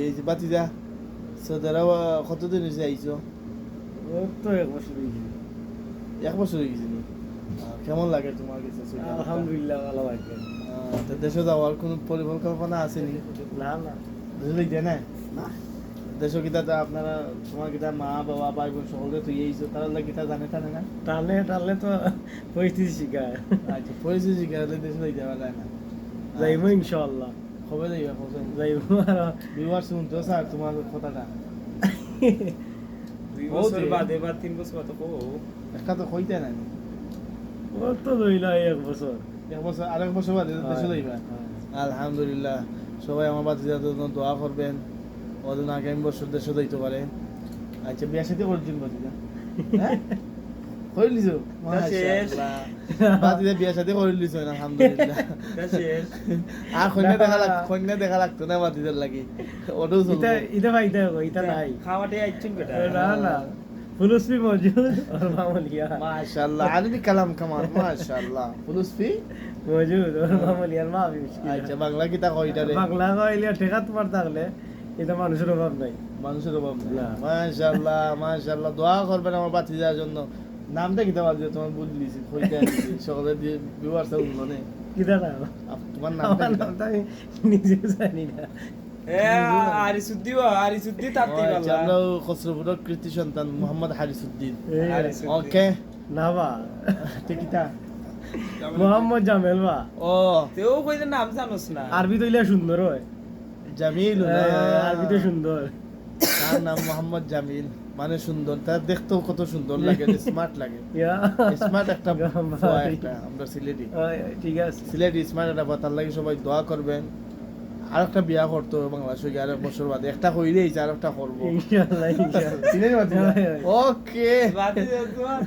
এই যে বাতিজা সৌদি আরব কতদিন হয়েছে আইছো? তো 1 বছর হয়ে গেছে। 1 বছর হয়ে গেছে নি? কেমন লাগে তোমার কাছে সৌদি আরবটা? আলহামদুলিল্লাহ ভালো লাগে। তো দেশে যাওয়ার কোনো পরিকল্পনা আছে নি? না না দেশে যাইতে না? না দেশে কিতা তো আপনারা তোমার কিতা মা বাবা ভাই বোন সকলে তুই এইছো তারা লাগে কিতা জানে টানে না? টানলে টানলে তো পরিস্থিতি শিখায়। আচ্ছা পরিস্থিতি গেলে দেশে যাইতে পারে না। যাইবো ইনশাআল্লাহ। কবে যাইবা কোথায়? যাইবো আর বিবার শুনতো স্যার তোমার কথাটা 2 ও বছর যে। বাদে বা 3 বছর বাদে কো একটা তো কইতে নাই ও তো রইল 1 বছর। 1 বছর আরেক বছর বাদে দেশে যাইবা। আলহামদুলিল্লাহ সবাই আমার বাচ্চাদের জন্য দোয়া করবেন ওদের আগামী বছর দেশে যাইতে পারে। আচ্ছা বিয়া সাথে করছেন বাচ্চা হ্যাঁ কইলিছ শেষ। বাচ্চা বিয়া সাথে কইলিছ আলহামদুলিল্লাহ শেষ আর কন্যা দেখা লাগতো না বাচ্চাদের লাগি ওটাও ইটা চলবে ইটা ভাইটা ইটা নাই। খাওয়াটে আইছেন বেটা না না পুলিশ भी मौजूद और मामूलिया মাশাআল্লাহ আরবি কালাম কামাল মাশাআল্লাহ পুলিশ ফি मौजूद और मामूलिया মা মুশকিল আচ্ছা বাংলা কি তা কইটা রে বাংলা কইলে ঠেকাত পার থাকলে এটা মানুষের অভাব নাই। মানুষের অভাব নেই না। মাশাআল্লাহ মাশাআল্লাহ দোয়া করবেন আমার বাতিজার জন্য নামটা কি তোমার তোমার বুঝ দিয়েছি কইটা সকলে দিয়ে ভিউয়ার্স উন্ননে কিটা না তোমার নামটা আমার কি? নামটা আমি নিজে জানি না। এ আরিসুদ্দি তাতি আচ্ছা, বাল্লা আমরা খসরুপুরের কৃতি সন্তান মোহাম্মদ হারিসউদ্দিন হারিসুদ্দিন। ওকে না বা টিকিটা মোহাম্মদ জামেল বা ও তেও কইলে নাম জানোস না আরবি তো ইলা সুন্দর হয়। জামিল আরবি তো সুন্দর। তার নাম মোহাম্মদ জামিল মানে সুন্দর তার দেখতেও কত সুন্দর লাগে স্মার্ট লাগে ইয়া স্মার্ট একটা গাম্বারি। ফুয়া একটা আমরা সিলেটি ঠিক আছে সিলেটি স্মার্ট একটা তার লাগে সবাই দোয়া করবেন আর একটা বিয়া করতো বাংলাদেশে গিয়ে আরেক বছর বাদে একটা হইলেই আর একটা করবো ইনশাআল্লাহ ইনশাআল্লাহ চিনেন হয়, হয়। ওকে বাতি তোমার